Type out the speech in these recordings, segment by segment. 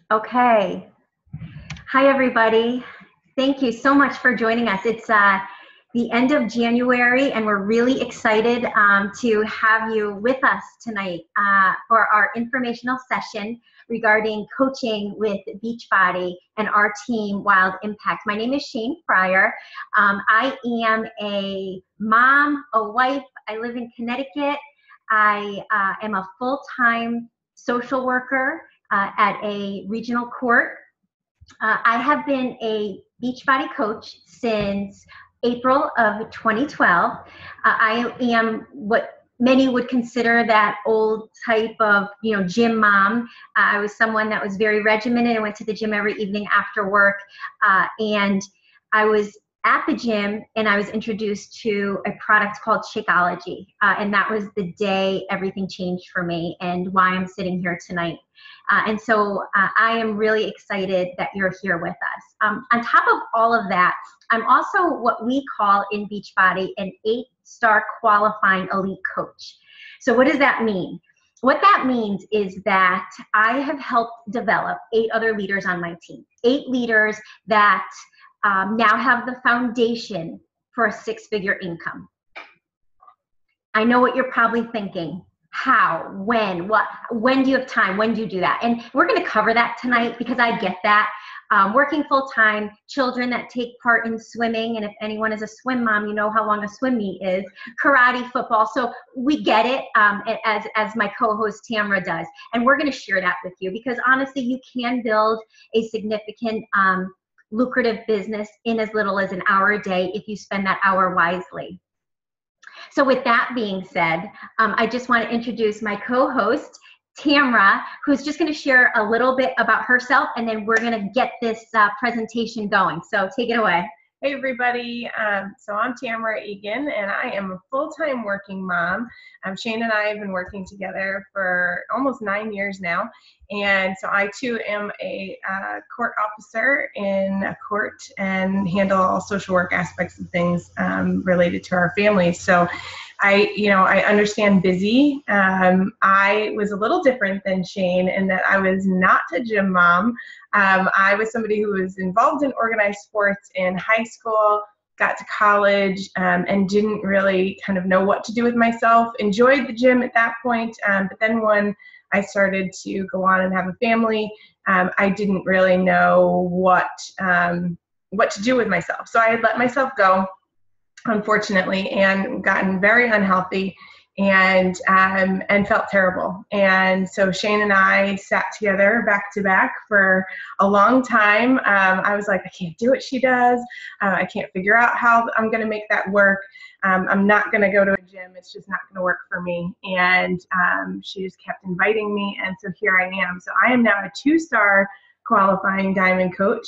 Okay. Hi, everybody. Thank you so much for joining us. It's the end of January, and we're really excited to have you with us tonight for our informational session regarding coaching with Beachbody and our team, Wild Impact. My name is Shane Fryer. I am a mom, a wife. I live in Connecticut. I am a full-time social worker at a regional court. I have been a Beachbody coach since April of 2012. I am what many would consider that old type of, gym mom. I was someone that was very regimented. I went to the gym every evening after work, and I was at the gym and I was introduced to a product called Shakeology, and that was the day everything changed for me and why I'm sitting here tonight. And so I am really excited that you're here with us. On top of all of that, I'm also what we call in Beachbody an 8-star qualifying elite coach. So what does that mean? What that means is that I have helped develop 8 other leaders on my team, 8 leaders that now have the foundation for a 6-figure income. I know what you're probably thinking. How, when, what, when do you have time? When do you do that? And we're going to cover that tonight because I get that. Working full-time, children that take part in swimming, and if anyone is a swim mom, you know how long a swim meet is, karate, football. So we get it, as my co-host Tamra does. And we're going to share that with you because honestly, you can build a significant lucrative business in as little as an hour a day if you spend that hour wisely. So with that being said, I just want to introduce my co-host, Tamra, who's just going to share a little bit about herself, and then we're going to get this presentation going. So take it away. Hey everybody, so I'm Tamra Egan and I am a full-time working mom. Shane and I have been working together for almost 9 years now, and so I too am a court officer in a court and handle all social work aspects of things related to our families. So I understand busy. I was a little different than Shane in that I was not a gym mom. I was somebody who was involved in organized sports in high school, got to college, and didn't really kind of know what to do with myself. Enjoyed the gym at that point, but then when I started to go on and have a family, I didn't really know what to do with myself. So I had let myself go, unfortunately, and gotten very unhealthy and felt terrible. And so Shane and I sat together back to back for a long time. I was like, I can't do what she does. I can't figure out how I'm going to make that work. I'm not going to go to a gym. It's just not going to work for me. And she just kept inviting me. And so here I am. So I am now a 2-star qualifying diamond coach.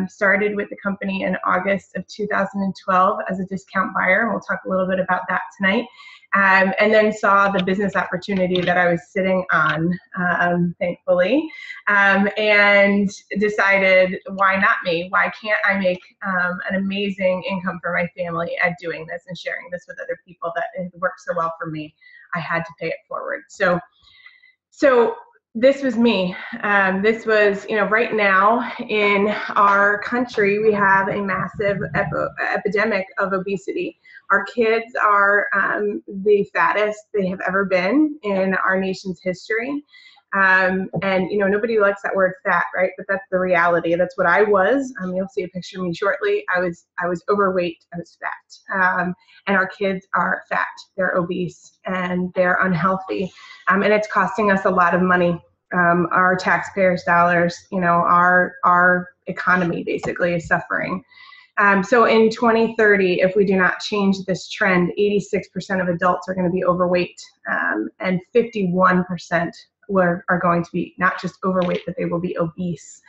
Started with the company in August of 2012 as a discount buyer, and we'll talk a little bit about that tonight. And then saw the business opportunity that I was sitting on, thankfully, and decided, why not me? Why can't I make an amazing income for my family at doing this and sharing this with other people that it worked so well for me? I had to pay it forward. So this was me. This was, right now in our country, we have a massive epidemic of obesity. Our kids are the fattest they have ever been in our nation's history. And, nobody likes that word fat, right? But that's the reality. That's what I was. You'll see a picture of me shortly. I was overweight. I was fat. And our kids are fat. They're obese and they're unhealthy. And it's costing us a lot of money. Our taxpayers' dollars, our economy basically is suffering. So in 2030, if we do not change this trend, 86% of adults are going to be overweight, and 51% are going to be not just overweight, but they will be obese.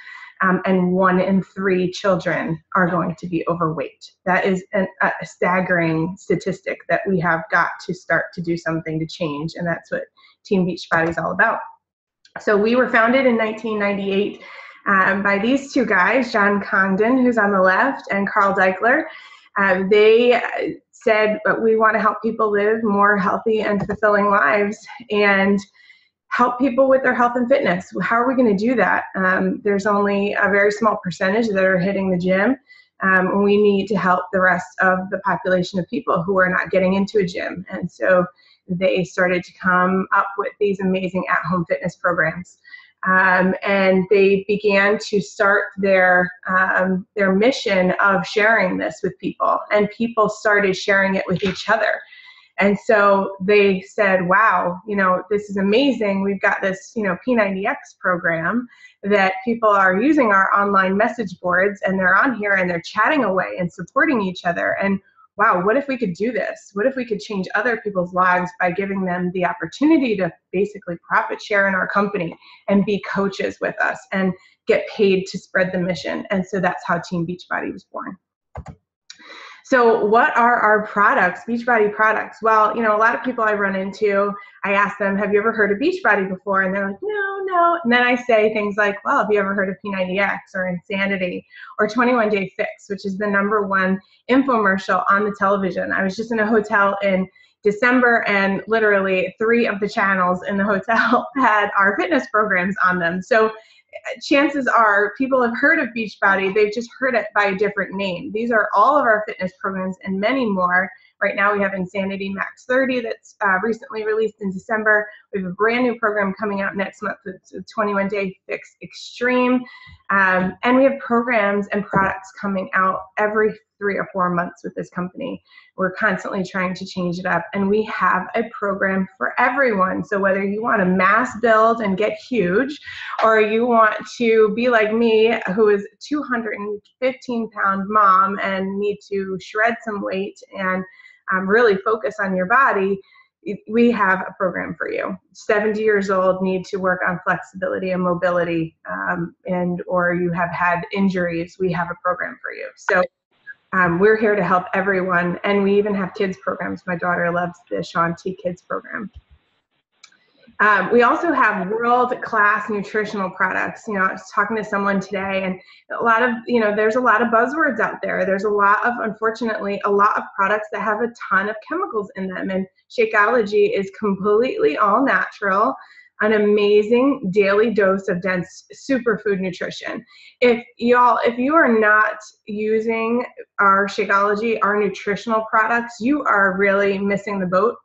And 1 in 3 children are going to be overweight. That is a staggering statistic that we have got to start to do something to change, and that's what Team Beachbody is all about. So we were founded in 1998 by these 2 guys, John Congdon, who's on the left, and Carl Deichler. They said, but we want to help people live more healthy and fulfilling lives. And help people with their health and fitness. How are we going to do that? There's only a very small percentage that are hitting the gym. We need to help the rest of the population of people who are not getting into a gym. And so they started to come up with these amazing at-home fitness programs. And they began to start their mission of sharing this with people, and people started sharing it with each other. And so they said, wow, this is amazing. We've got this, P90X program that people are using our online message boards, and they're on here and they're chatting away and supporting each other. And wow, what if we could do this? What if we could change other people's lives by giving them the opportunity to basically profit share in our company and be coaches with us and get paid to spread the mission? And so that's how Team Beachbody was born. So what are our products, Beachbody products? Well, a lot of people I run into, I ask them, have you ever heard of Beachbody before? And they're like, no. And then I say things like, well, have you ever heard of P90X or Insanity or 21 Day Fix, which is the #1 infomercial on the television. I was just in a hotel in December, and literally 3 of the channels in the hotel had our fitness programs on them. So chances are people have heard of Beachbody, they've just heard it by a different name. These are all of our fitness programs and many more. Right now we have Insanity Max 30 that's recently released in December. We have a brand new program coming out next month with 21 Day Fix Extreme. And we have programs and products coming out every 3 or 4 months with this company. We're constantly trying to change it up, and we have a program for everyone. So whether you want to mass build and get huge, or you want to be like me, who is a 215-pound mom and need to shred some weight and really focus on your body, we have a program for you. 70 years old, need to work on flexibility and mobility, or you have had injuries, we have a program for you. So we're here to help everyone, and we even have kids programs. My daughter loves the Shaun T Kids program. We also have world-class nutritional products. I was talking to someone today, and there's a lot of buzzwords out there. There's unfortunately, a lot of products that have a ton of chemicals in them, and Shakeology is completely all natural, an amazing daily dose of dense superfood nutrition. If you are not using our Shakeology, our nutritional products, you are really missing the boat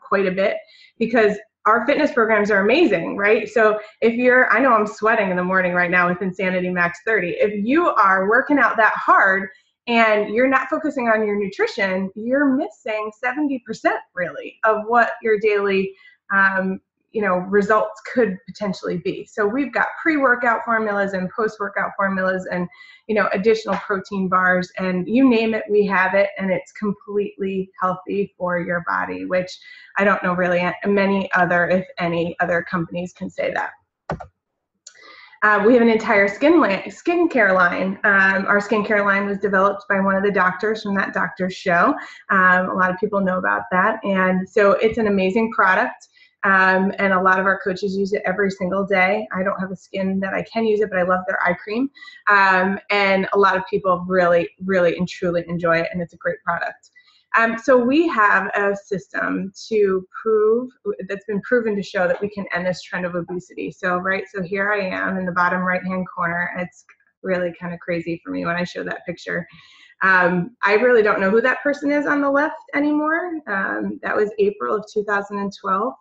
quite a bit, because our fitness programs are amazing, right? So I know I'm sweating in the morning right now with Insanity Max 30. If you are working out that hard and you're not focusing on your nutrition, you're missing 70% really of what your daily results could potentially be. So we've got pre-workout formulas and post-workout formulas and, additional protein bars, and you name it, we have it, and it's completely healthy for your body, which I don't know really many other, if any, other companies can say that. We have an entire skincare line. Our skincare line was developed by one of the doctors from that doctor's show. A lot of people know about that. And so it's an amazing product. And a lot of our coaches use it every single day. I don't have a skin that I can use it, but I love their eye cream. And a lot of people really, really and truly enjoy it, and it's a great product. So we have a system that's been proven to show that we can end this trend of obesity. So here I am in the bottom right-hand corner. It's really kind of crazy for me when I show that picture. I really don't know who that person is on the left anymore. That was April of 2012.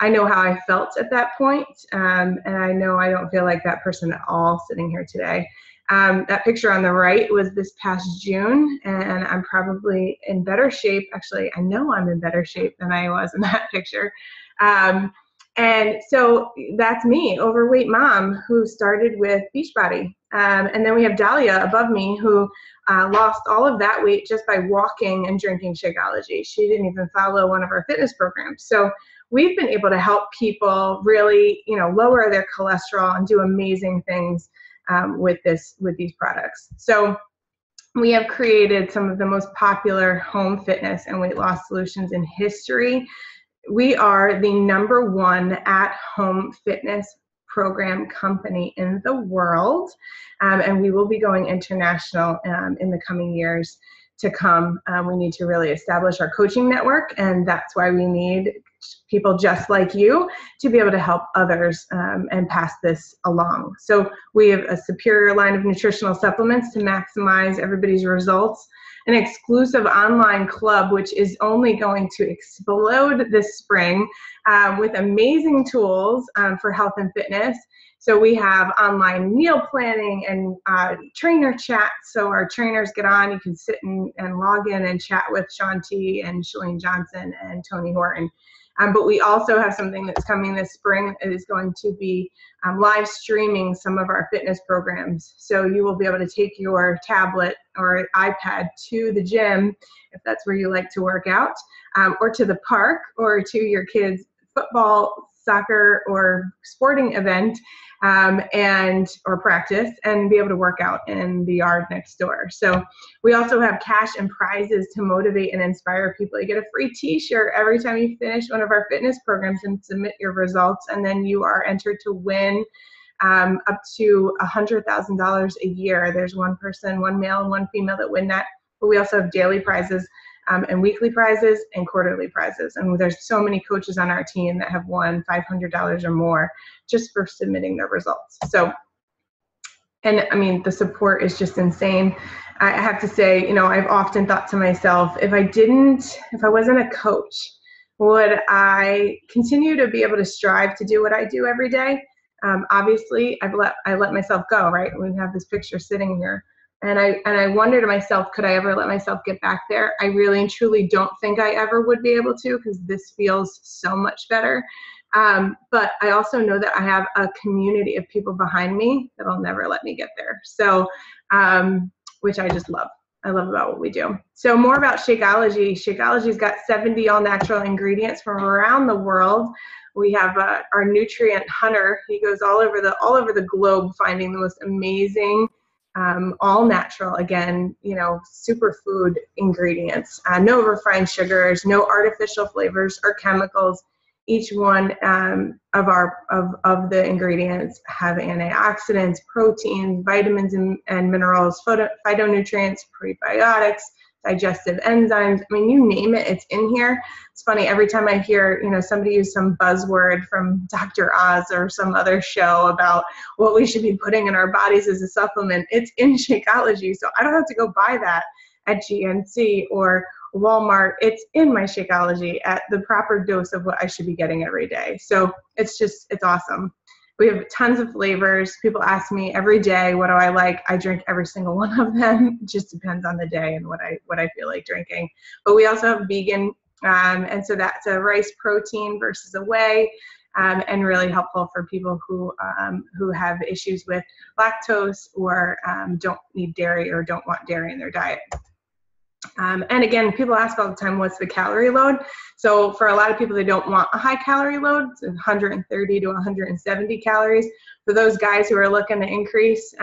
I know how I felt at that point, and I know I don't feel like that person at all sitting here today. That picture on the right was this past June, and I'm probably in better shape. Actually, I know I'm in better shape than I was in that picture. And so that's me, overweight mom who started with Beachbody. And then we have Dahlia above me, who lost all of that weight just by walking and drinking Shakeology. She didn't even follow one of our fitness programs. So we've been able to help people really, lower their cholesterol and do amazing things with these products. So we have created some of the most popular home fitness and weight loss solutions in history. We are the #1 at-home fitness program company in the world, and we will be going international in the coming years to come. We need to really establish our coaching network, and that's why we need people just like you to be able to help others and pass this along. So we have a superior line of nutritional supplements to maximize everybody's results, an exclusive online club, which is only going to explode this spring with amazing tools for health and fitness. So we have online meal planning and trainer chat. So our trainers get on, you can sit and log in and chat with Shaun T and Chalene Johnson and Tony Horton. But we also have something that's coming this spring. It is going to be live streaming some of our fitness programs. So you will be able to take your tablet or iPad to the gym, if that's where you like to work out, or to the park, or to your kids' football, soccer, or sporting event, or practice, and be able to work out in the yard next door. So we also have cash and prizes to motivate and inspire people. You get a free t-shirt every time you finish one of our fitness programs and submit your results, and then you are entered to win up to $100,000 a year. There's one person, one male and one female, that win that. But we also have daily prizes and weekly prizes and quarterly prizes. And there's so many coaches on our team that have won $500 or more just for submitting their results. So, and I mean, the support is just insane. I have to say, you know, I've often thought to myself, if I wasn't a coach, would I continue to be able to strive to do what I do every day? Obviously, I let myself go, right? We have this picture sitting here. And I wonder to myself, could I ever let myself get back there? I really and truly don't think I ever would be able to, because this feels so much better. But I also know that I have a community of people behind me that'll never let me get there. So, which I just love. I love about what we do. So more about Shakeology. Shakeology's got 70 all natural ingredients from around the world. We have our nutrient hunter. He goes all over the globe finding the most amazing, all natural, again, you know, superfood ingredients, no refined sugars, no artificial flavors or chemicals. Each one of the ingredients have antioxidants, protein, vitamins and minerals, phytonutrients, prebiotics, digestive enzymes. I mean, you name it, it's in here. It's funny, every time I hear, you know, somebody use some buzzword from Dr. Oz or some other show about what we should be putting in our bodies as a supplement, it's in Shakeology. So I don't have to go buy that at GNC or Walmart. It's in my Shakeology at the proper dose of what I should be getting every day. So it's awesome. We have tons of flavors. People ask me every day, what do I like? I drink every single one of them. It just depends on the day and what I feel like drinking. But we also have vegan, and so that's a rice protein versus a whey, and really helpful for people who have issues with lactose or don't need dairy or don't want dairy in their diet. And again, people ask all the time, what's the calorie load? So for a lot of people, they don't want a high calorie load. It's 130 to 170 calories. For those guys who are looking to increase,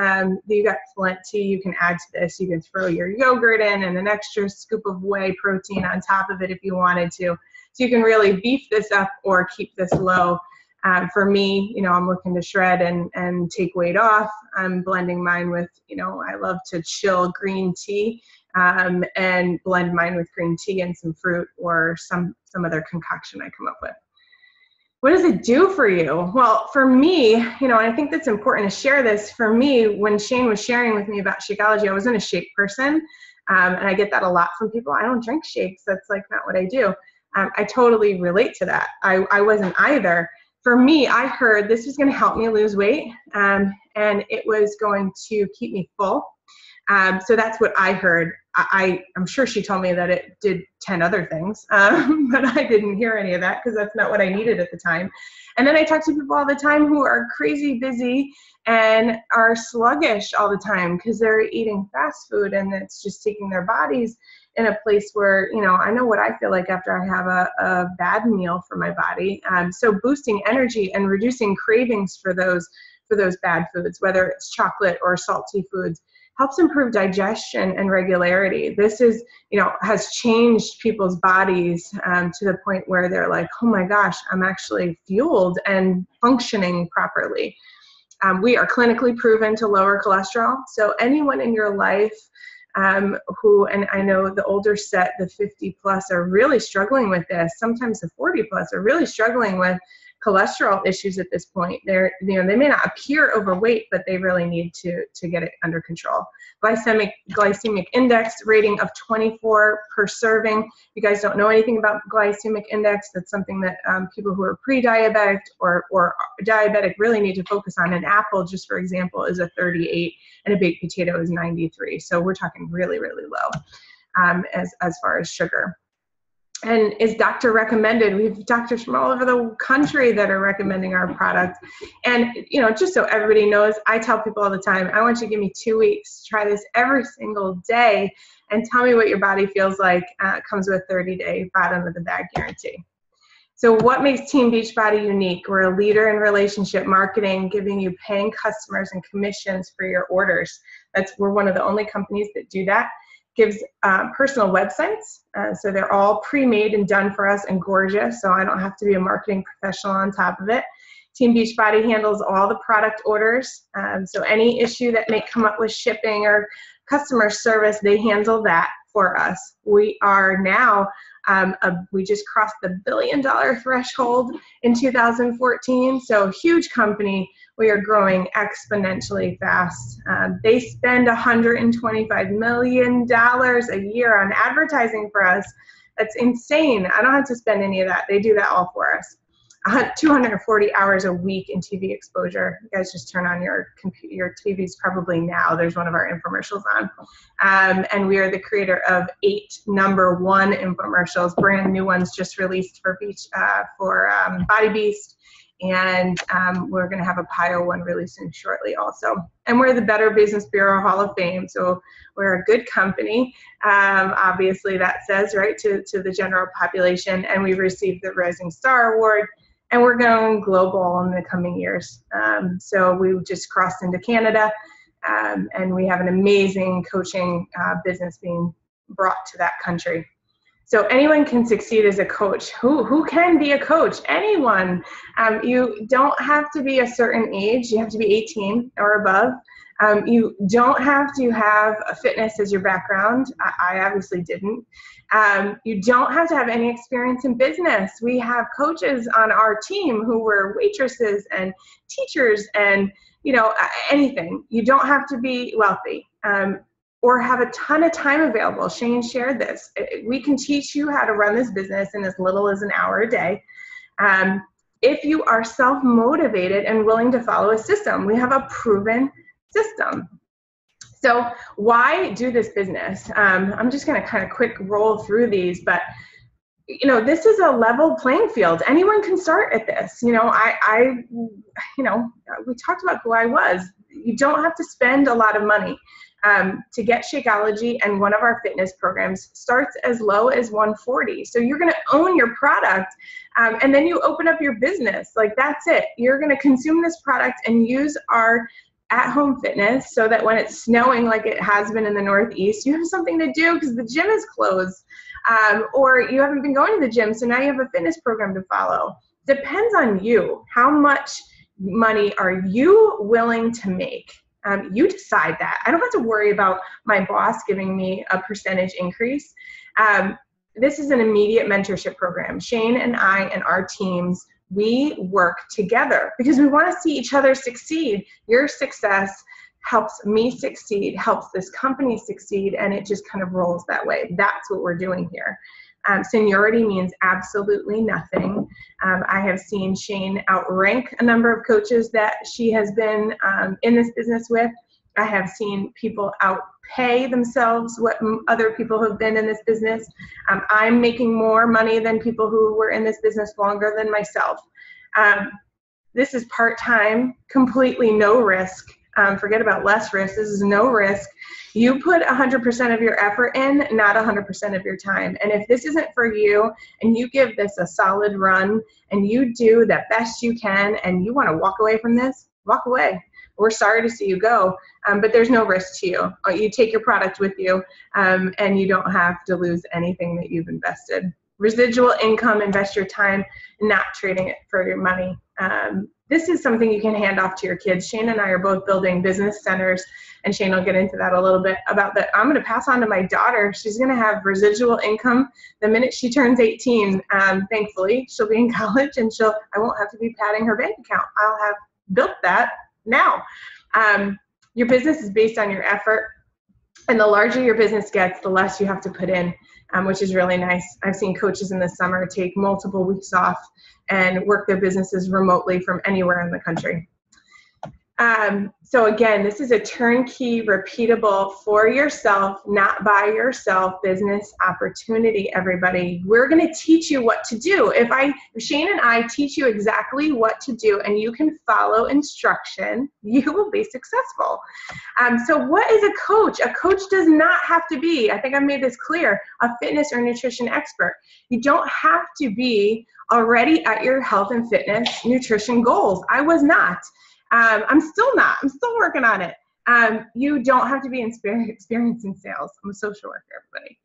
you got plenty you can add to this. You can throw your yogurt in and an extra scoop of whey protein on top of it if you wanted to. So you can really beef this up or keep this low. For me, you know, I'm looking to shred and take weight off. I'm blending mine with, you know, I love to chill green tea. And blend mine with green tea and some fruit or some other concoction I come up with. What does it do for you? Well, for me, you know, and I think that's important to share this. For me, when Shane was sharing with me about Shakeology, I wasn't a shake person. And I get that a lot from people. I don't drink shakes. That's like not what I do. I totally relate to that. I wasn't either. For me, I heard this was going to help me lose weight, and it was going to keep me full. So that's what I heard. I'm sure she told me that it did 10 other things, but I didn't hear any of that because that's not what I needed at the time. And then I talk to people all the time who are crazy busy and are sluggish all the time because they're eating fast food, and it's just taking their bodies in a place where, you know, I know what I feel like after I have a bad meal for my body. So boosting energy and reducing cravings for those bad foods, whether it's chocolate or salty foods, helps improve digestion and regularity. This is, you know, has changed people's bodies to the point where they're like, oh my gosh, I'm actually fueled and functioning properly. We are clinically proven to lower cholesterol. So anyone in your life and I know the older set, the 50 plus, are really struggling with this. Sometimes the 40 plus are really struggling with cholesterol issues at this point. They may not appear overweight, but they really need to get it under control. Glycemic index rating of 24 per serving. You guys don't know anything about glycemic index. That's something that people who are pre-diabetic or diabetic really need to focus on. An apple, just for example, is a 38, and a baked potato is 93. So we're talking really, really low as far as sugar. And is doctor recommended. We have doctors from all over the country that are recommending our product. And, just so everybody knows, I tell people all the time, I want you to give me 2 weeks, try this every single day, and tell me what your body feels like. It comes with a 30-day bottom of the bag guarantee. So what makes Team Beachbody unique? We're a leader in relationship marketing, giving you paying customers and commissions for your orders. We're one of the only companies that do that. Gives personal websites, so they're all pre-made and done for us and gorgeous, so I don't have to be a marketing professional on top of it. Team Beachbody handles all the product orders, so any issue that may come up with shipping or customer service, they handle that for us. We are now, we just crossed the $1 billion threshold in 2014, so huge company. We are growing exponentially fast. They spend $125 million a year on advertising for us. That's insane. I don't have to spend any of that. They do that all for us. 240 hours a week in TV exposure. You guys just turn on your TVs probably now. There's one of our infomercials on. And we are the creator of 8 #1 infomercials, brand new ones just released for Body Beast. And we're going to have a pile one releasing shortly also. And we're the Better Business Bureau Hall of Fame, so we're a good company. Obviously, that says, right, to the general population. And we received the Rising Star Award, and we're going global in the coming years. So we just crossed into Canada, and we have an amazing coaching business being brought to that country. So anyone can succeed as a coach. Who can be a coach? Anyone. You don't have to be a certain age. You have to be 18 or above. You don't have to have a fitness as your background. I obviously didn't. You don't have to have any experience in business. We have coaches on our team who were waitresses and teachers and, anything. You don't have to be wealthy. Or have a ton of time available. Shane shared this. We can teach you how to run this business in as little as an hour a day. If you are self-motivated and willing to follow a system, we have a proven system. So why do this business? I'm just going to kind of quick roll through these, but this is a level playing field. Anyone can start at this. We talked about who I was. You don't have to spend a lot of money. To get Shakeology, and one of our fitness programs starts as low as $140. So you're going to own your product, and then you open up your business. Like, that's it. You're going to consume this product and use our at-home fitness so that when it's snowing like it has been in the Northeast, you have something to do because the gym is closed, or you haven't been going to the gym, so now you have a fitness program to follow. Depends on you. How much money are you willing to make? You decide that. I don't have to worry about my boss giving me a percentage increase. This is an immediate mentorship program. Shane and I and our teams, we work together because we want to see each other succeed. Your success helps me succeed, helps this company succeed, and it just kind of rolls that way. That's what we're doing here. Seniority means absolutely nothing. I have seen Shane outrank a number of coaches that she has been in this business with. I have seen people outpay themselves what other people have been in this business. I'm making more money than people who were in this business longer than myself. This is part-time, completely no risk. Forget about less risk. This is no risk. You put 100% of your effort in, not 100% of your time. And if this isn't for you, and you give this a solid run, and you do the best you can, and you want to walk away from this, walk away. We're sorry to see you go, but there's no risk to you. You take your product with you, and you don't have to lose anything that you've invested. Residual income, invest your time, not trading it for your money. This is something you can hand off to your kids. Shane and I are both building business centers, and Shane will get into that a little bit about that. I'm going to pass on to my daughter. She's going to have residual income the minute she turns 18. Thankfully, she'll be in college, and I won't have to be padding her bank account. I'll have built that now. Your business is based on your effort, and the larger your business gets, the less you have to put in, which is really nice. I've seen coaches in the summer take multiple weeks off and work their businesses remotely from anywhere in the country. So again, this is a turnkey, repeatable, for yourself, not by yourself business opportunity, everybody. We're going to teach you what to do. If Shane and I teach you exactly what to do and you can follow instruction, you will be successful. So what is a coach? A coach does not have to be, I think I've made this clear, a fitness or nutrition expert. You don't have to be already at your health and fitness nutrition goals. I was not. I'm still not. I'm still working on it. You don't have to be experienced in sales. I'm a social worker, everybody.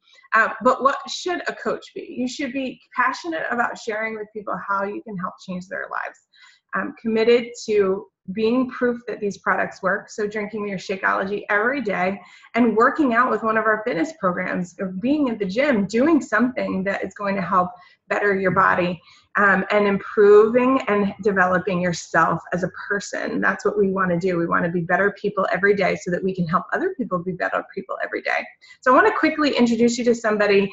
But what should a coach be? You should be passionate about sharing with people how you can help change their lives. Committed to being proof that these products work, so drinking your Shakeology every day and working out with one of our fitness programs, or being at the gym, doing something that is going to help better your body, and improving and developing yourself as a person. That's what we want to do. We want to be better people every day so that we can help other people be better people every day. So I want to quickly introduce you to somebody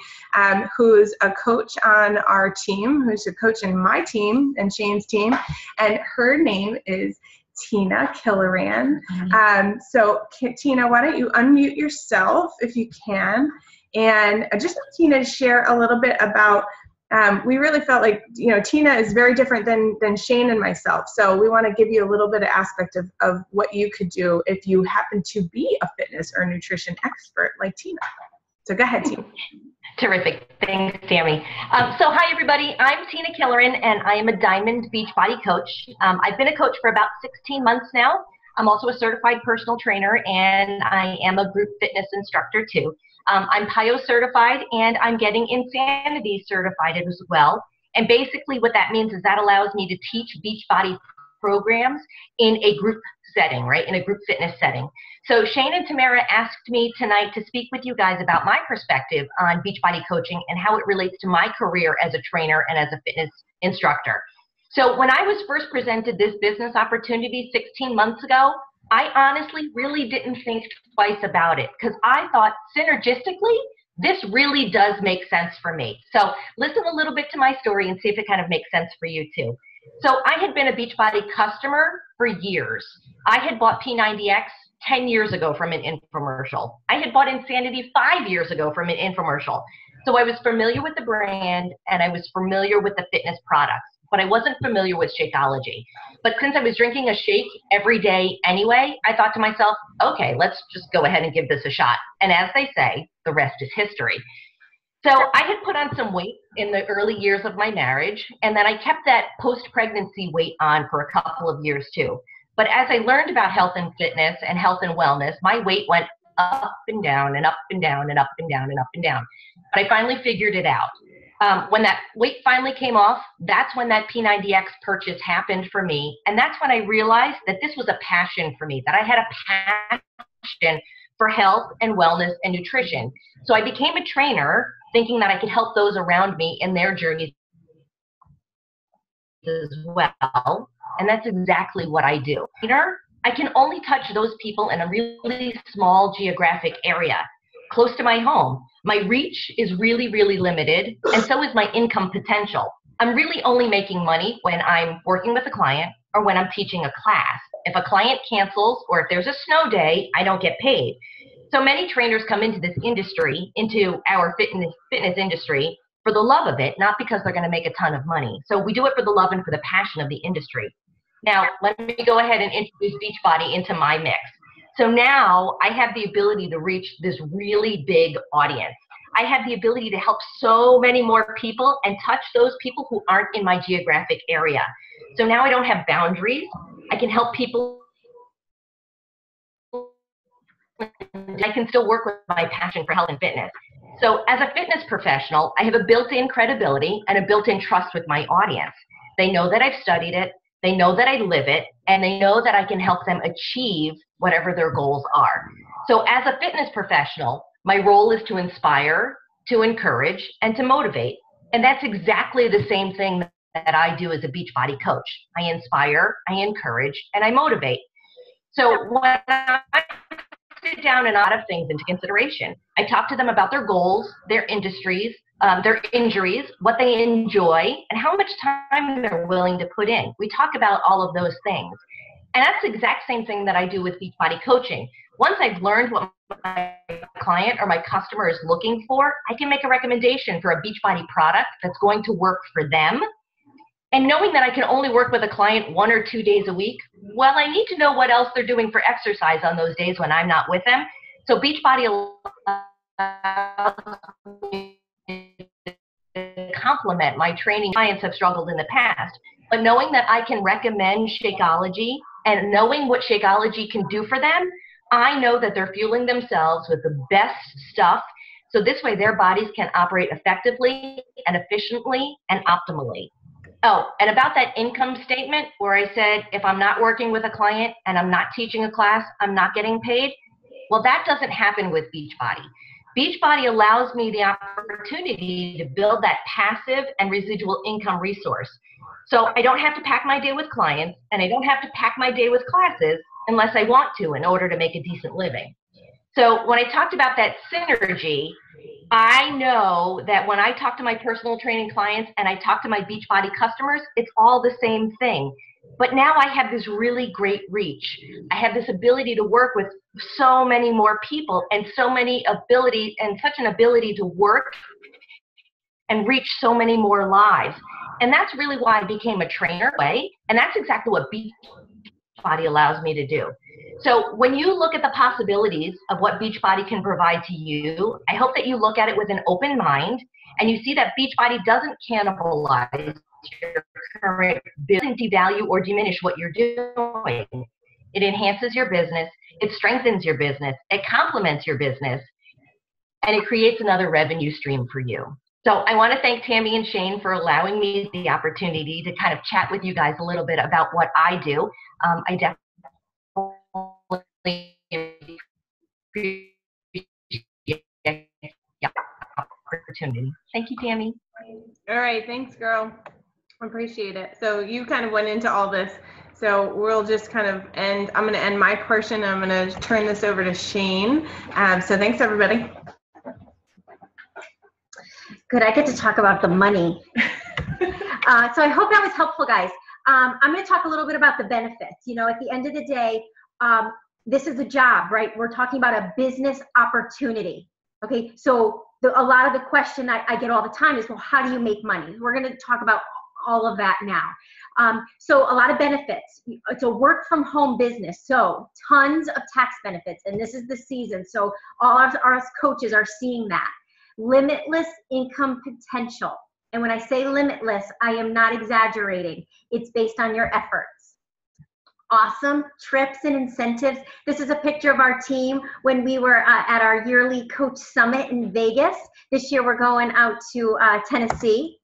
who's a coach on our team, who's a coach in my team and Shane's team, and her name is Tina Killoran. So Tina, why don't you unmute yourself if you can, and I just want Tina to share a little bit about, we really felt like, Tina is very different than Shane and myself. So we want to give you a little bit of aspect of what you could do if you happen to be a fitness or nutrition expert like Tina. So go ahead, Tina. Terrific. Thanks, Tammy. So hi, everybody. I'm Tina Killoran, and I am a Diamond Beachbody coach. I've been a coach for about 16 months now. I'm also a certified personal trainer, and I am a group fitness instructor, too. I'm PIO certified, and I'm getting Insanity certified as well. And basically what that means is that allows me to teach Beachbody programs in a group setting, right, in a group fitness setting. So Shane and Tamara asked me tonight to speak with you guys about my perspective on Beachbody coaching and how it relates to my career as a trainer and as a fitness instructor. So when I was first presented this business opportunity 16 months ago, I honestly really didn't think twice about it, because I thought synergistically, this really does make sense for me. So listen a little bit to my story and see if it kind of makes sense for you too. So I had been a Beachbody customer for years. I had bought P90X 10 years ago from an infomercial. I had bought Insanity 5 years ago from an infomercial. So I was familiar with the brand and I was familiar with the fitness products, but I wasn't familiar with Shakeology. But since I was drinking a shake every day anyway, I thought to myself, okay, let's just go ahead and give this a shot. And as they say, the rest is history. So I had put on some weight in the early years of my marriage, and then I kept that post-pregnancy weight on for a couple of years too. But as I learned about health and fitness and health and wellness, my weight went up and down and up and down and up and down and up and down. But I finally figured it out. When that weight finally came off, that's when that P90X purchase happened for me. And that's when I realized that this was a passion for me, that I had a passion for health and wellness and nutrition. So I became a trainer thinking that I could help those around me in their journeys as well. And that's exactly what I do. I can only touch those people in a really small geographic area close to my home. My reach is really, really limited, and so is my income potential. I'm really only making money when I'm working with a client or when I'm teaching a class. If a client cancels or if there's a snow day, I don't get paid. So many trainers come into this industry, into our fitness industry, for the love of it, not because they're going to make a ton of money. So we do it for the love and for the passion of the industry. Now, let me go ahead and introduce Beachbody into my mix. So now I have the ability to reach this really big audience. I have the ability to help so many more people and touch those people who aren't in my geographic area. So now I don't have boundaries. I can help people. I can still work with my passion for health and fitness. So as a fitness professional, I have a built-in credibility and a built-in trust with my audience. They know that I've studied it, they know that I live it, and they know that I can help them achieve whatever their goals are. So as a fitness professional, my role is to inspire, to encourage, and to motivate. And that's exactly the same thing that I do as a Beachbody coach. I inspire, I encourage, and I motivate. So when I sit down and a lot of things into consideration, I talk to them about their goals, their industries, their injuries, what they enjoy, and how much time they're willing to put in. We talk about all of those things. And that's the exact same thing that I do with Beachbody coaching. Once I've learned what my client or my customer is looking for, I can make a recommendation for a Beachbody product that's going to work for them. And knowing that I can only work with a client 1 or 2 days a week, well, I need to know what else they're doing for exercise on those days when I'm not with them. So Beachbody allows me to complement my training. Clients have struggled in the past, but knowing that I can recommend Shakeology and knowing what Shakeology can do for them, I know that they're fueling themselves with the best stuff. So this way their bodies can operate effectively and efficiently and optimally. Oh, and about that income statement where I said, if I'm not working with a client and I'm not teaching a class, I'm not getting paid. Well, that doesn't happen with Beachbody. Beachbody allows me the opportunity to build that passive and residual income resource. So I don't have to pack my day with clients and I don't have to pack my day with classes unless I want to in order to make a decent living. So when I talked about that synergy, I know that when I talk to my personal training clients and I talk to my Beachbody customers, it's all the same thing. But now I have this really great reach. I have this ability to work with so many more people and so many ability and such an ability to work and reach so many more lives. And that's really why I became a trainer way. And that's exactly what Beachbody allows me to do. So when you look at the possibilities of what Beachbody can provide to you, I hope that you look at it with an open mind and you see that Beachbody doesn't cannibalize your current business, devalue or diminish what you're doing. It enhances your business, it strengthens your business, it complements your business, and it creates another revenue stream for you. So I want to thank Tammy and Shane for allowing me the opportunity to kind of chat with you guys a little bit about what I do. I definitely opportunity. Thank you, Tammy. All right, thanks, girl. Appreciate it. So you kind of went into all this. So we'll just kind of end. I'm going to end my portion. I'm going to turn this over to Shane. So thanks, everybody. Good. I get to talk about the money. So I hope that was helpful, guys. I'm going to talk a little bit about the benefits. You know, at the end of the day, this is a job, right? We're talking about a business opportunity. Okay. So a lot of the question I get all the time is, well, how do you make money? We're going to talk about all of that now. So a lot of benefits. It's a work from home business. So tons of tax benefits. And this is the season. So all of our coaches are seeing that. Limitless income potential. And when I say limitless, I am not exaggerating. It's based on your efforts. Awesome trips and incentives. This is a picture of our team when we were at our yearly coach summit in Vegas. This year we're going out to Tennessee.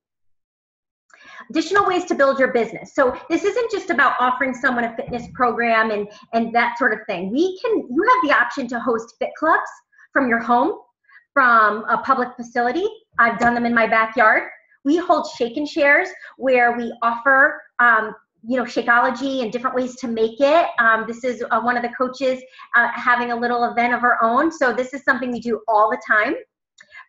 Additional ways to build your business. So this isn't just about offering someone a fitness program and that sort of thing. You have the option to host fit clubs from your home, from a public facility. I've done them in my backyard. We hold shake and shares where we offer Shakeology and different ways to make it. This is one of the coaches having a little event of her own. So this is something we do all the time.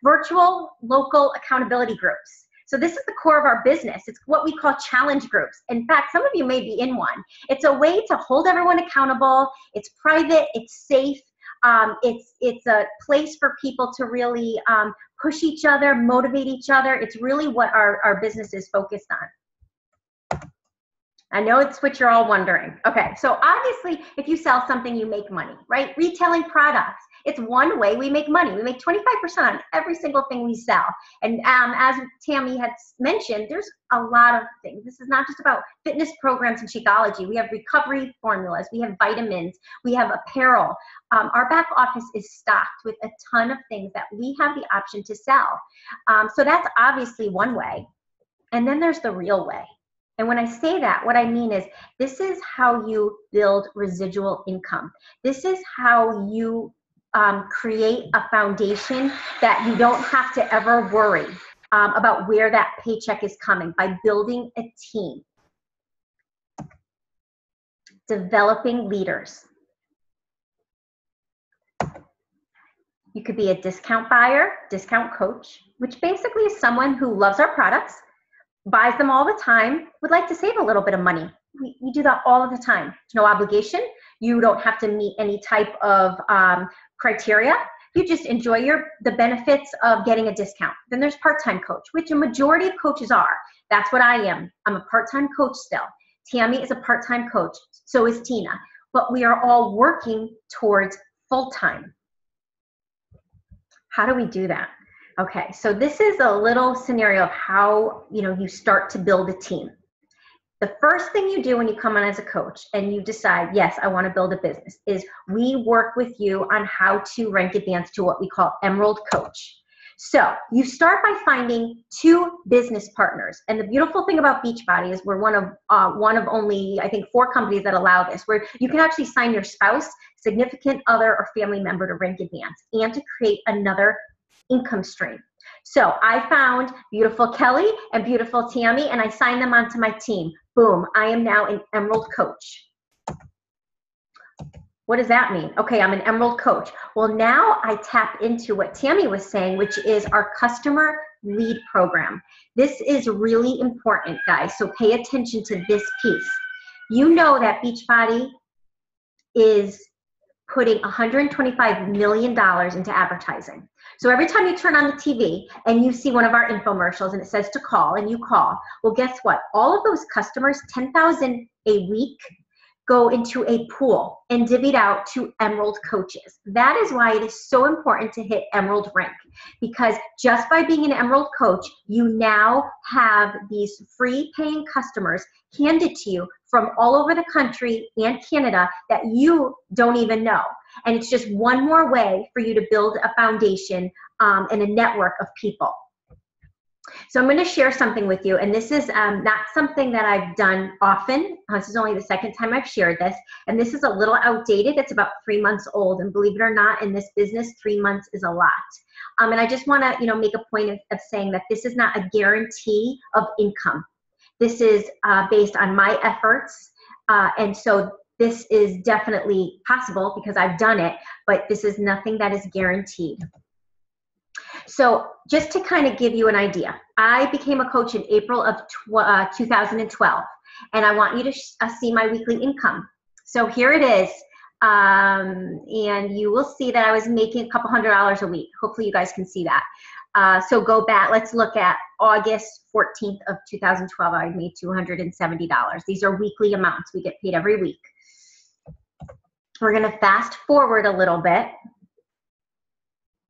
Virtual local accountability groups. So this is the core of our business. It's what we call challenge groups. In fact, some of you may be in one. It's a way to hold everyone accountable. It's private, it's safe. It's a place for people to really push each other, motivate each other. It's really what our business is focused on. I know it's what you're all wondering. Okay, so obviously, if you sell something, you make money, right? Retailing products. It's one way we make money. We make 25% on every single thing we sell. And as Tammy had mentioned, there's a lot of things. This is not just about fitness programs and Shakeology. We have recovery formulas. We have vitamins. We have apparel. Our back office is stocked with a ton of things that we have the option to sell. So that's obviously one way. And then there's the real way. And when I say that, what I mean is this is how you build residual income. This is how you create a foundation that you don't have to ever worry about where that paycheck is coming, by building a team, developing leaders. You could be a discount buyer, discount coach, which basically is someone who loves our products, buys them all the time, would like to save a little bit of money. We do that all of the time. There's no obligation. You don't have to meet any type of criteria. You just enjoy the benefits of getting a discount. Then there's part-time coach, which a majority of coaches are. That's what I am. I'm a part-time coach still. Tammy is a part-time coach. So is Tina. But we are all working towards full-time. How do we do that? Okay, so this is a little scenario of how you start to build a team. The first thing you do when you come on as a coach and you decide, yes, I want to build a business, is we work with you on how to rank advance to what we call Emerald Coach. So you start by finding 2 business partners. And the beautiful thing about Beachbody is we're one of only, I think, 4 companies that allow this, where you can actually sign your spouse, significant other, or family member to rank advance and to create another income stream. So I found beautiful Kelly and beautiful Tammy, and I signed them onto my team. Boom, I am now an Emerald Coach. What does that mean? Okay, I'm an Emerald Coach. Well, now I tap into what Tammy was saying, which is our customer lead program. This is really important, guys, so pay attention to this piece. You know that Beachbody is putting $125 million into advertising. So every time you turn on the TV and you see one of our infomercials and it says to call, and you call, well, guess what? All of those customers, 10,000 a week, go into a pool and divvied out to Emerald Coaches. That is why it is so important to hit Emerald rank, because just by being an Emerald Coach, you now have these free paying customers handed to you from all over the country and Canada that you don't even know. And it's just one more way for you to build a foundation and a network of people. So I'm going to share something with you, and this is not something that I've done often. This is only the second time I've shared this, and this is a little outdated. It's about 3 months old, and believe it or not, in this business, 3 months is a lot. And I just want to, make a point of saying that this is not a guarantee of income. This is based on my efforts, and so this is definitely possible because I've done it, but this is nothing that is guaranteed. So just to kind of give you an idea, I became a coach in April of 2012, and I want you to see my weekly income. So here it is, and you will see that I was making a couple $100 a week. Hopefully you guys can see that. So go back, let's look at August 14th of 2012, I made $270. These are weekly amounts. We get paid every week. We're gonna fast forward a little bit,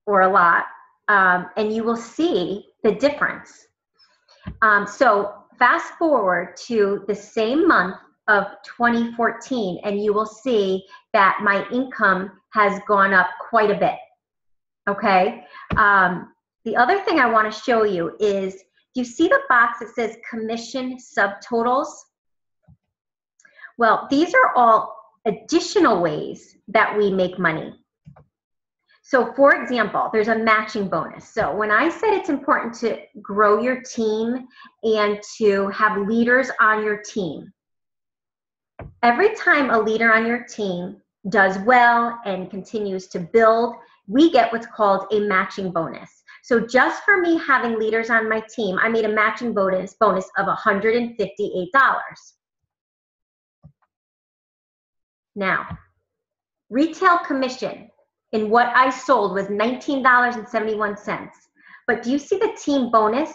or a lot, and you will see the difference. So fast forward to the same month of 2014, and you will see that my income has gone up quite a bit, okay? The other thing I want to show you is, you see the box that says commission subtotals? Well, these are all additional ways that we make money. So for example, there's a matching bonus. So when I said it's important to grow your team and to have leaders on your team, every time a leader on your team does well and continues to build, we get what's called a matching bonus. So just for me having leaders on my team, I made a matching bonus of $158. Now, retail commission in what I sold was $19.71. But do you see the team bonus?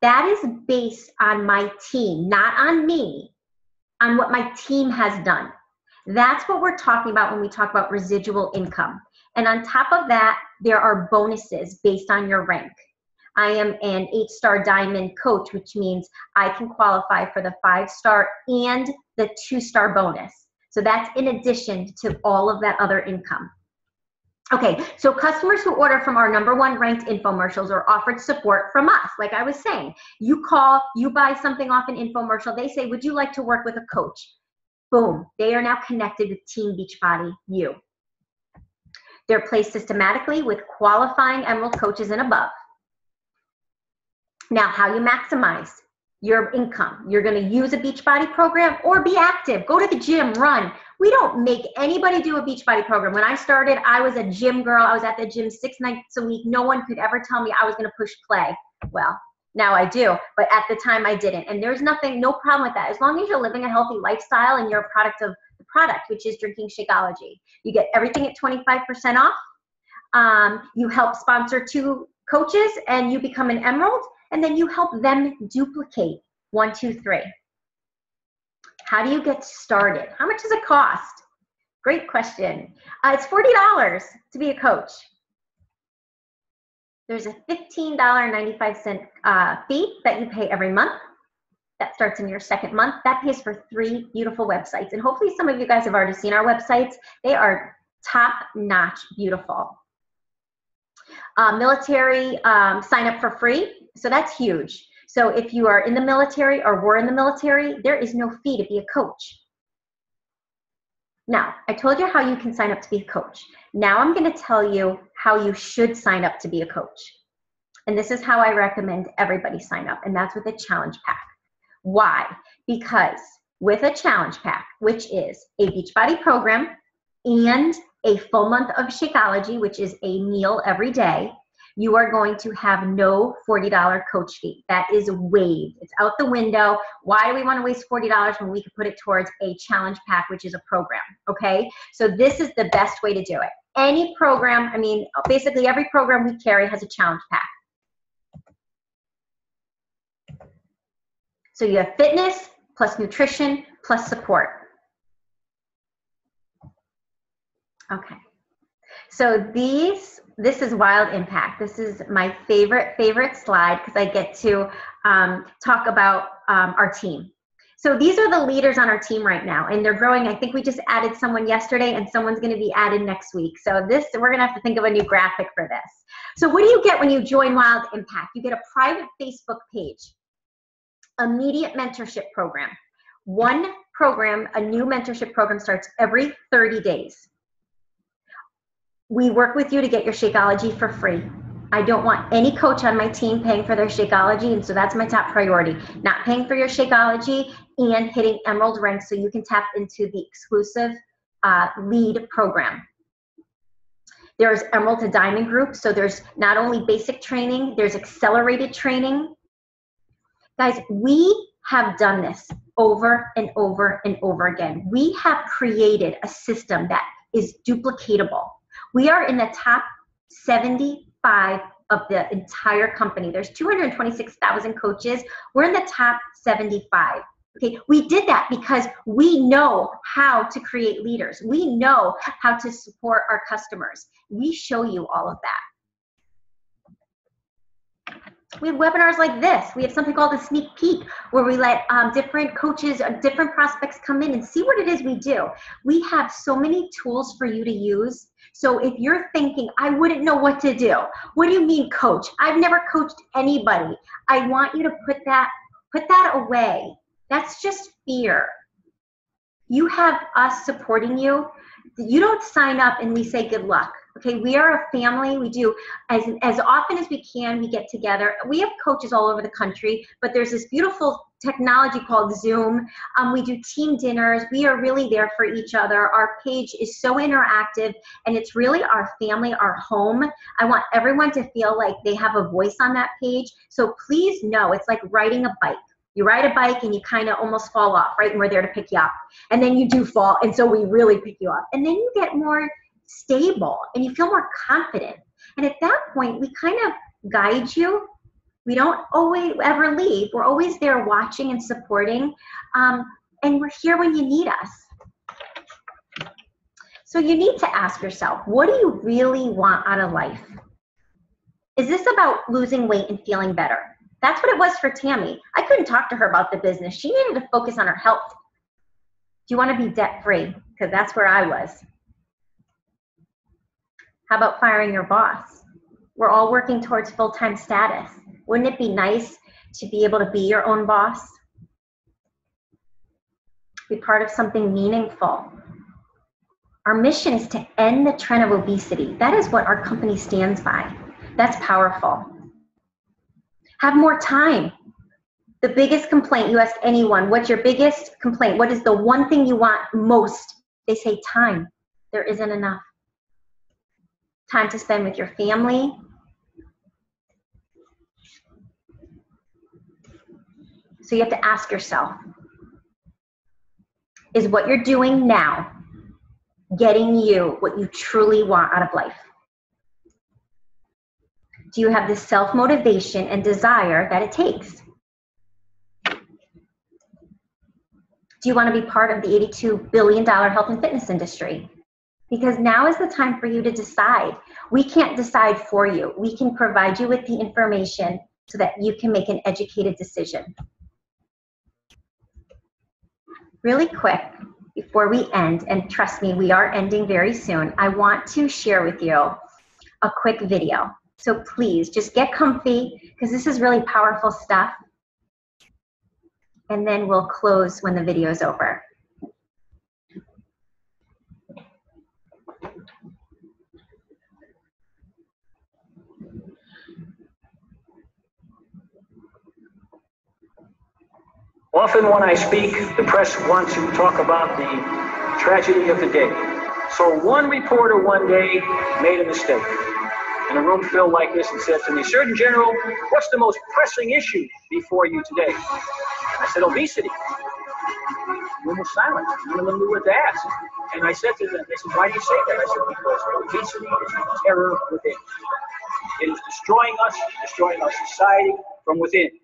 That is based on my team, not on me, on what my team has done. That's what we're talking about when we talk about residual income. And on top of that, there are bonuses based on your rank. I am an 8-star diamond coach, which means I can qualify for the 5-star and the 2-star bonus. So that's in addition to all of that other income. Okay, so customers who order from our #1 ranked infomercials are offered support from us. Like I was saying, you call, you buy something off an infomercial, they say, would you like to work with a coach? Boom, they are now connected with Team Beachbody U. They're placed systematically with qualifying Emerald coaches and above. Now, how you maximize your income. You're going to use a Beachbody program or be active. Go to the gym, run. We don't make anybody do a Beachbody program. When I started, I was a gym girl. I was at the gym 6 nights a week. No one could ever tell me I was going to push play. Well, now I do, but at the time I didn't. And there's nothing, no problem with that. As long as you're living a healthy lifestyle and you're a product of the product, which is Drinking Shakeology. You get everything at 25% off. You help sponsor 2 coaches and you become an Emerald. And then you help them duplicate 1, 2, 3. How do you get started? How much does it cost? Great question. It's $40 to be a coach. There's a $15.95 fee that you pay every month. That starts in your 2nd month. That pays for 3 beautiful websites. And hopefully some of you guys have already seen our websites. They are top-notch beautiful. Military sign up for free. So that's huge. So if you are in the military or were in the military, there is no fee to be a coach. Now, I told you how you can sign up to be a coach. Now I'm going to tell you how you should sign up to be a coach. And this is how I recommend everybody sign up, and that's with a challenge pack. Why? Because with a challenge pack, which is a Beachbody program and a full month of Shakeology, which is a meal every day, you are going to have no $40 coach fee. That is waived. It's out the window. Why do we want to waste $40 when we could put it towards a challenge pack, which is a program, okay? So this is the best way to do it. Any program, I mean, basically every program we carry has a challenge pack. So you have fitness, plus nutrition, plus support. Okay. So this is Wild Impact. This is my favorite slide because I get to talk about our team. So these are the leaders on our team right now, and they're growing. I think we just added someone yesterday, and someone's going to be added next week. So we're going to have to think of a new graphic for this. So what do you get when you join Wild Impact? You get a private Facebook page, immediate mentorship program. One program, a new mentorship program, starts every 30 days. We work with you to get your Shakeology for free. I don't want any coach on my team paying for their Shakeology, and so that's my top priority. Not paying for your Shakeology and hitting Emerald rank so you can tap into the exclusive lead program. There's Emerald to Diamond group, so there's not only basic training, there's accelerated training. Guys, we have done this over and over and over again. We have created a system that is duplicatable. We are in the top 75 of the entire company. There's 226,000 coaches. We're in the top 75. Okay, we did that because we know how to create leaders. We know how to support our customers. We show you all of that. We have webinars like this. We have something called a sneak peek where we let different coaches, different prospects come in and see what it is we do. We have so many tools for you to use. So if you're thinking, I wouldn't know what to do. What do you mean, coach? I've never coached anybody. I want you to put that away. That's just fear. You have us supporting you. You don't sign up and we say good luck. Okay, we are a family. We do as often as we can, we get together. We have coaches all over the country, but there's this beautiful technology called Zoom. We do team dinners. We are really there for each other. Our page is so interactive, and it's really our family, our home. I want everyone to feel like they have a voice on that page. So please know, it's like riding a bike. You ride a bike and you kind of almost fall off, right? And we're there to pick you up. And then you do fall, and so we really pick you up. And then you get more stable and you feel more confident. And at that point, we kind of guide you. We don't always ever leave. We're always there watching and supporting. And we're here when you need us. So you need to ask yourself, what do you really want out of life? Is this about losing weight and feeling better? That's what it was for Tammy. I couldn't talk to her about the business. She needed to focus on her health. Do you want to be debt-free? Because that's where I was. How about firing your boss? We're all working towards full-time status. Wouldn't it be nice to be able to be your own boss? Be part of something meaningful. Our mission is to end the trend of obesity. That is what our company stands by. That's powerful. Have more time. The biggest complaint, you ask anyone, what's your biggest complaint? What is the one thing you want most? They say time. There isn't enough. Time to spend with your family. So you have to ask yourself, is what you're doing now getting you what you truly want out of life? Do you have the self-motivation and desire that it takes? Do you want to be part of the $82 billion health and fitness industry? Because now is the time for you to decide. We can't decide for you. We can provide you with the information so that you can make an educated decision. Really quick, before we end, and trust me, we are ending very soon, I want to share with you a quick video. So please just get comfy because this is really powerful stuff. And then we'll close when the video is over. Often when I speak, the press wants to talk about the tragedy of the day. So one reporter one day made a mistake. In a room filled like this and said to me, "Surgeon General, what's the most pressing issue before you today?" I said, "Obesity." The room was silent. None of them knew what to ask. And I said to them, they said, "Why do you say that?" I said, "Because obesity is a terror within. It is destroying us, destroying our society from within."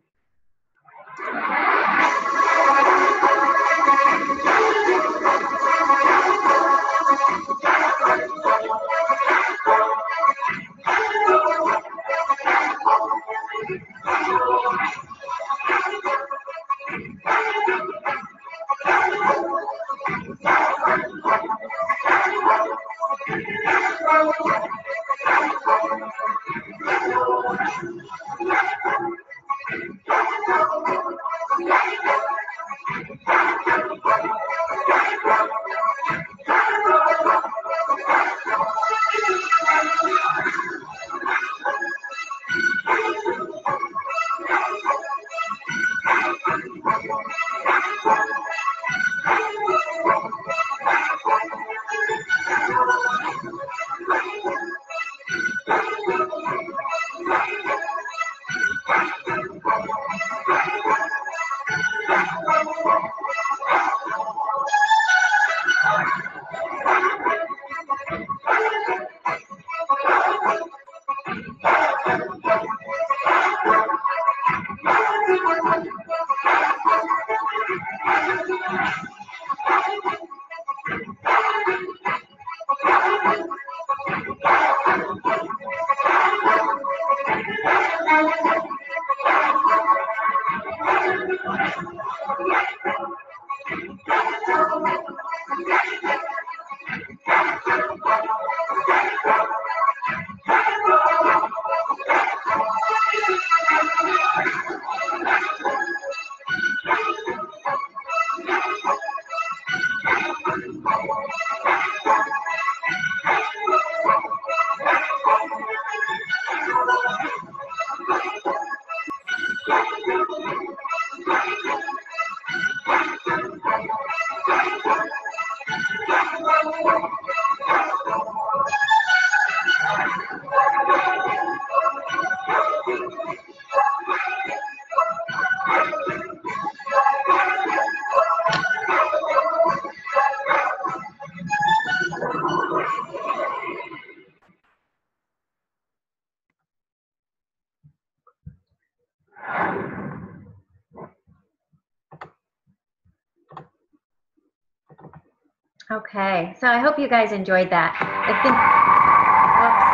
Okay, so I hope you guys enjoyed that. I think, whoops,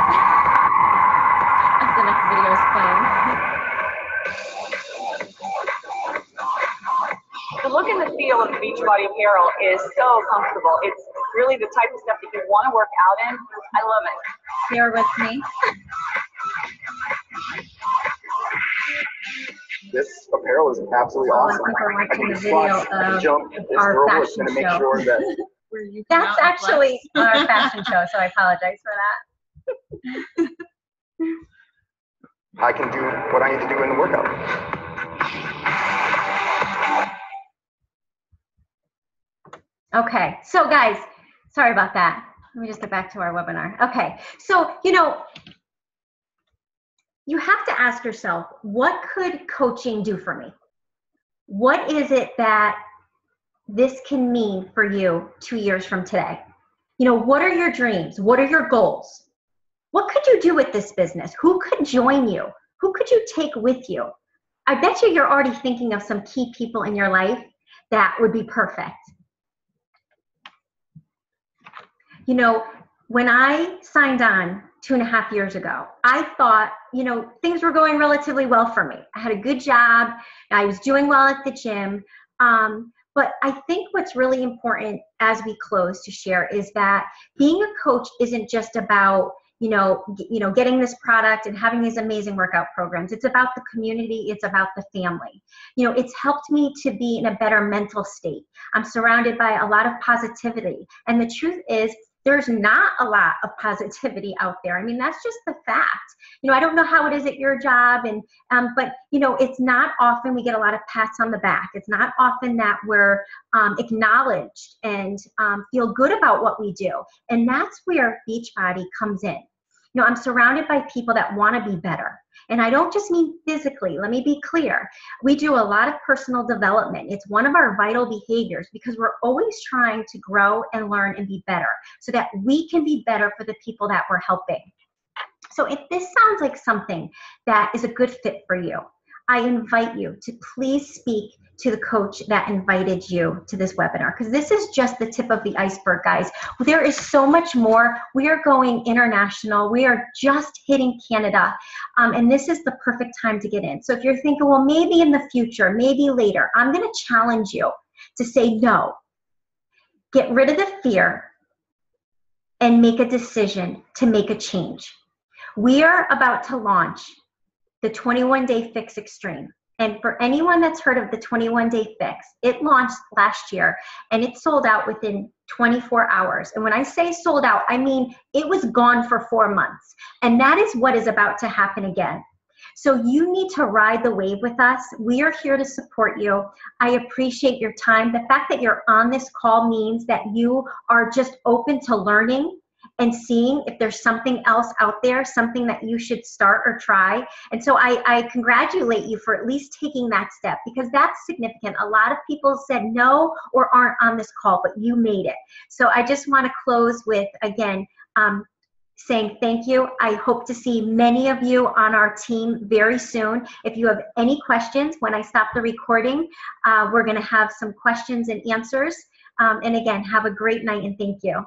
The look and the feel of the Beachbody apparel is so comfortable. It's really the type of stuff that you want to work out in. I love it. bear with me. This apparel is absolutely awesome. I think we're watching can the video squat, I can of jump. This our girl is fashion going to make show. sure that That's actually our fashion show, so I apologize for that. I can do what I need to do in the workout. Okay, so guys, sorry about that. Let me just get back to our webinar. Okay, so, you know, you have to ask yourself, what could coaching do for me? What is it that this can mean for you 2 years from today? You know, what are your dreams? What are your goals? What could you do with this business? Who could join you? Who could you take with you? I bet you're already thinking of some key people in your life that would be perfect. You know, when I signed on 2.5 years ago, I thought, you know, things were going relatively well for me. I had a good job. I was doing well at the gym. But I think what's really important as we close to share is that being a coach isn't just about, you know, getting this product and having these amazing workout programs. It's about the community. It's about the family. You know, it's helped me to be in a better mental state. I'm surrounded by a lot of positivity. And the truth is, there's not a lot of positivity out there. I mean, that's just the fact. You know, I don't know how it is at your job, and but you know, it's not often we get a lot of pats on the back. It's not often that we're acknowledged and feel good about what we do. And that's where Beachbody comes in. You know, I'm surrounded by people that want to be better. And I don't just mean physically. Let me be clear. We do a lot of personal development. It's one of our vital behaviors because we're always trying to grow and learn and be better so that we can be better for the people that we're helping. So if this sounds like something that is a good fit for you, I invite you to please speak to the coach that invited you to this webinar, because this is just the tip of the iceberg, guys. There is so much more. We are going international. We are just hitting Canada, and this is the perfect time to get in. So if you're thinking, well, maybe in the future, maybe later, I'm going to challenge you to say no. Get rid of the fear and make a decision to make a change. We are about to launch the 21-Day Fix Extreme. And for anyone that's heard of the 21-Day Fix, it launched last year and it sold out within 24 hours. And when I say sold out, I mean it was gone for 4 months. And that is what is about to happen again. So you need to ride the wave with us. We are here to support you. I appreciate your time. The fact that you're on this call means that you are just open to learning and seeing if there's something else out there, something that you should start or try. And so I congratulate you for at least taking that step, because that's significant. A lot of people said no or aren't on this call, but you made it. So I just want to close with, again, saying thank you. I hope to see many of you on our team very soon. If you have any questions, when I stop the recording, we're going to have some questions and answers. And again, have a great night and thank you.